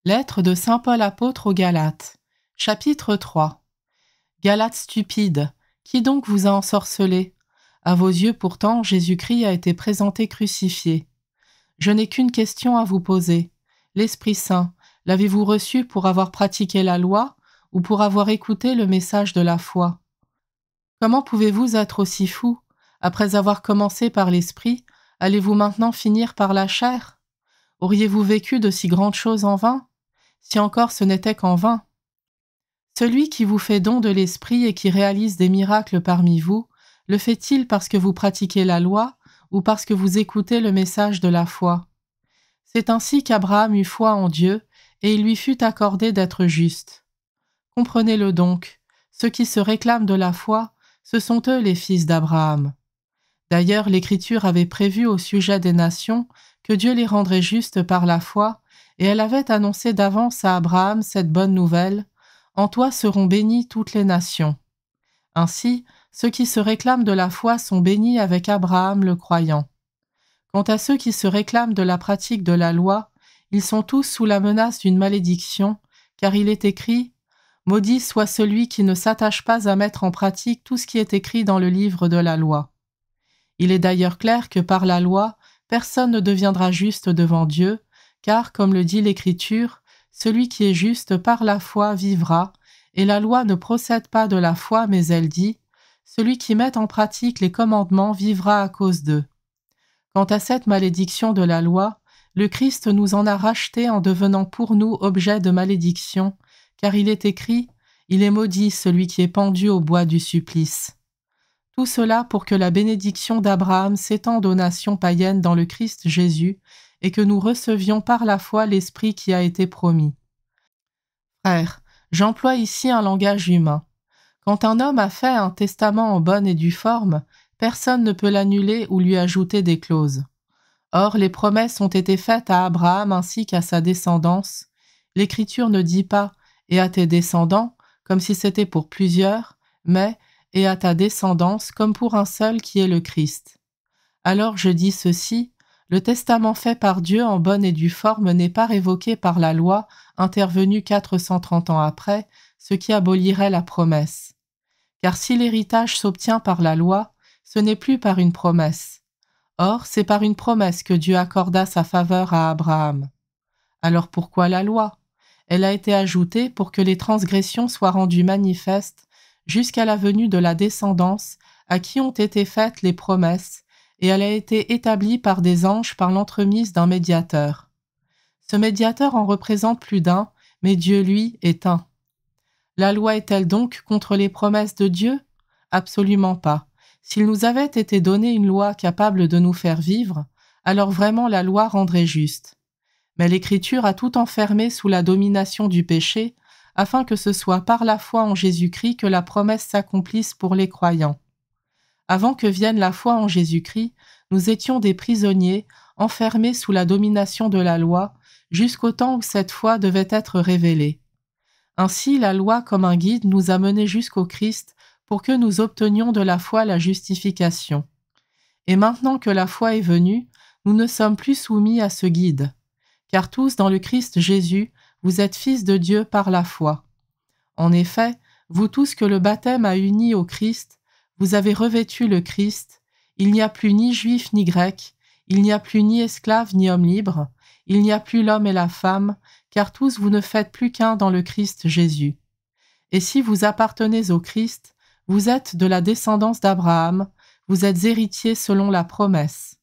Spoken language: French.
Lettre de saint Paul apôtre aux Galates, chapitre 3. Galates stupides, qui donc vous a ensorcelés? À vos yeux pourtant, Jésus-Christ a été présenté crucifié. Je n'ai qu'une question à vous poser. L'Esprit Saint, l'avez-vous reçu pour avoir pratiqué la loi ou pour avoir écouté le message de la foi? Comment pouvez-vous être aussi fou? Après avoir commencé par l'Esprit, allez-vous maintenant finir par la chair? Auriez-vous vécu de si grandes choses en vain? Si encore ce n'était qu'en vain. Celui qui vous fait don de l'Esprit et qui réalise des miracles parmi vous, le fait-il parce que vous pratiquez la loi ou parce que vous écoutez le message de la foi? C'est ainsi qu'Abraham eut foi en Dieu et il lui fut accordé d'être juste. Comprenez-le donc, ceux qui se réclament de la foi, ce sont eux les fils d'Abraham. D'ailleurs, l'Écriture avait prévu au sujet des nations que Dieu les rendrait justes par la foi, et elle avait annoncé d'avance à Abraham cette bonne nouvelle: « En toi seront bénies toutes les nations ». Ainsi, ceux qui se réclament de la foi sont bénis avec Abraham le croyant. Quant à ceux qui se réclament de la pratique de la loi, ils sont tous sous la menace d'une malédiction, car il est écrit « Maudit soit celui qui ne s'attache pas à mettre en pratique tout ce qui est écrit dans le livre de la loi ». Il est d'ailleurs clair que par la loi, personne ne deviendra juste devant Dieu, car, comme le dit l'Écriture, celui qui est juste par la foi vivra, et la loi ne procède pas de la foi, mais elle dit « Celui qui met en pratique les commandements vivra à cause d'eux ». Quant à cette malédiction de la loi, le Christ nous en a racheté en devenant pour nous objet de malédiction, car il est écrit « Il est maudit celui qui est pendu au bois du supplice ». Tout cela pour que la bénédiction d'Abraham s'étende aux nations païennes dans le Christ Jésus et que nous recevions par la foi l'Esprit qui a été promis. Frères, j'emploie ici un langage humain. Quand un homme a fait un testament en bonne et due forme, personne ne peut l'annuler ou lui ajouter des clauses. Or, les promesses ont été faites à Abraham ainsi qu'à sa descendance. L'Écriture ne dit pas « et à tes descendants » comme si c'était pour plusieurs, mais « et à ta descendance » comme pour un seul qui est le Christ. Alors je dis ceci, le testament fait par Dieu en bonne et due forme n'est pas révoqué par la loi intervenue 430 ans après, ce qui abolirait la promesse. Car si l'héritage s'obtient par la loi, ce n'est plus par une promesse. Or, c'est par une promesse que Dieu accorda sa faveur à Abraham. Alors pourquoi la loi? Elle a été ajoutée pour que les transgressions soient rendues manifestes jusqu'à la venue de la descendance à qui ont été faites les promesses, et elle a été établie par des anges par l'entremise d'un médiateur. Ce médiateur en représente plus d'un, mais Dieu, lui, est un. La loi est-elle donc contre les promesses de Dieu? Absolument pas. S'il nous avait été donné une loi capable de nous faire vivre, alors vraiment la loi rendrait juste. Mais l'Écriture a tout enfermé sous la domination du péché, afin que ce soit par la foi en Jésus-Christ que la promesse s'accomplisse pour les croyants. Avant que vienne la foi en Jésus-Christ, nous étions des prisonniers, enfermés sous la domination de la loi, jusqu'au temps où cette foi devait être révélée. Ainsi, la loi comme un guide nous a menés jusqu'au Christ pour que nous obtenions de la foi la justification. Et maintenant que la foi est venue, nous ne sommes plus soumis à ce guide. Car tous dans le Christ Jésus, vous êtes fils de Dieu par la foi. En effet, vous tous que le baptême a unis au Christ, vous avez revêtu le Christ, il n'y a plus ni juif ni grec, il n'y a plus ni esclave ni homme libre, il n'y a plus l'homme et la femme, car tous vous ne faites plus qu'un dans le Christ Jésus. Et si vous appartenez au Christ, vous êtes de la descendance d'Abraham, vous êtes héritiers selon la promesse.